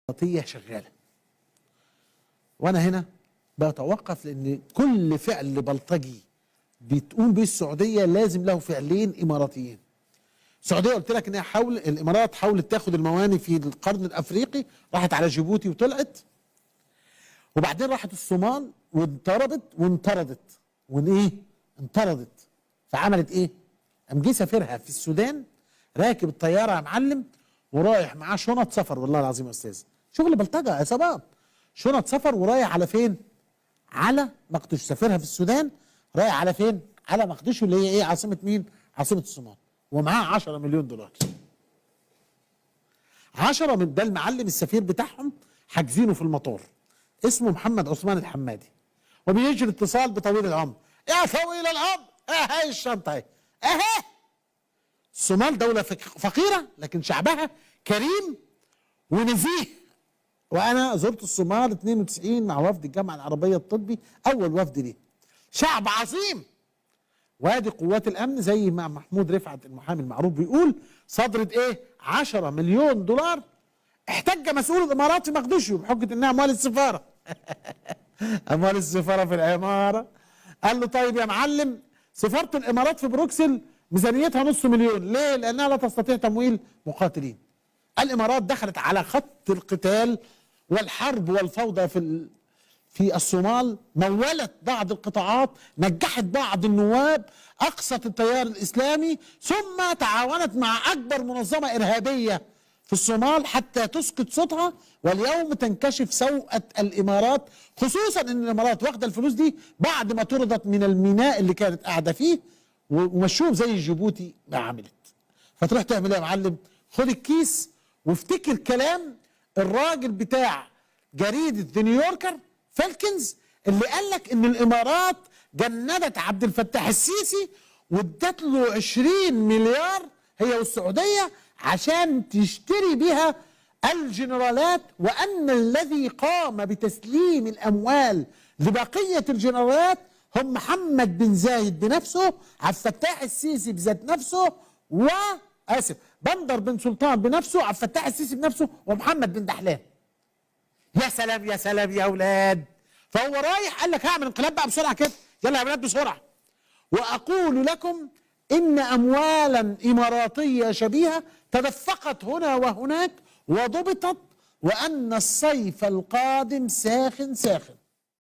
الديمقراطية شغالة. وأنا هنا بتوقف لأن كل فعل بلطجي بتقوم به السعودية لازم له فعلين إماراتيين. السعودية قلت لك إنها الإمارات حاولت تاخد المواني في القرن الأفريقي، راحت على جيبوتي وطلعت، وبعدين راحت الصومال وانطردت انطردت. فعملت إيه؟ قام جه سافرها في السودان، راكب الطيارة يا معلم ورايح معاه شنط سفر، والله العظيم يا أستاذ، شغل بلطجة يا شباب. شنط سفر ورايح على فين؟ على مقدشو. سافرها في السودان رايح على فين؟ على مقدشو اللي هي ايه؟ عاصمة مين؟ عاصمة الصومال. ومعاه 10 مليون دولار. 10 من ده المعلم السفير بتاعهم حاجزينه في المطار. اسمه محمد عثمان الحمادي. وبيجري اتصال بطويل العمر. يا طويل العمر، هاي الشنطة اهي. اهي. الصومال دولة فقيرة لكن شعبها كريم ونزيه. وانا زرت الصومال 92 مع وفد الجامعه العربيه الطبي، اول وفد ليه. شعب عظيم. وادي قوات الامن زي ما محمود رفعت المحامي المعروف بيقول صدرت ايه؟ 10 مليون دولار. احتج مسؤول الامارات في مقدشو بحجه انها اموال السفاره. اموال السفاره في العماره. قال له طيب يا معلم، سفاره الامارات في بروكسل ميزانيتها نص مليون، ليه؟ لانها لا تستطيع تمويل مقاتلين. الامارات دخلت على خط القتال والحرب والفوضى في الصومال، مولت بعض القطاعات، نجحت بعض النواب، اقصت التيار الاسلامي، ثم تعاونت مع اكبر منظمه ارهابيه في الصومال حتى تسقط صوتها. واليوم تنكشف سوءة الامارات، خصوصا ان الامارات واخده الفلوس دي بعد ما طردت من الميناء اللي كانت قاعده فيه ومشوهم زي جيبوتي ما عملت. فتروح تعمل ايه يا معلم؟ خد الكيس وافتكر كلام الراجل بتاع جريدة ذا نيويوركر فالكنز اللي قال لك ان الامارات جندت عبد الفتاح السيسي وادت له 20 مليار هي والسعودية عشان تشتري بها الجنرالات، وان الذي قام بتسليم الاموال لبقية الجنرالات هم محمد بن زايد بنفسه، عبد الفتاح السيسي بذات نفسه، بندر بن سلطان بنفسه، عبد الفتاح السيسي بنفسه، ومحمد بن دحلان. يا سلام يا سلام يا اولاد. فهو رايح قال لك هعمل انقلاب بقى بسرعه كده، يلا يا اولاد بسرعه. واقول لكم ان اموالا اماراتيه شبيهه تدفقت هنا وهناك وضبطت، وان الصيف القادم ساخن ساخن.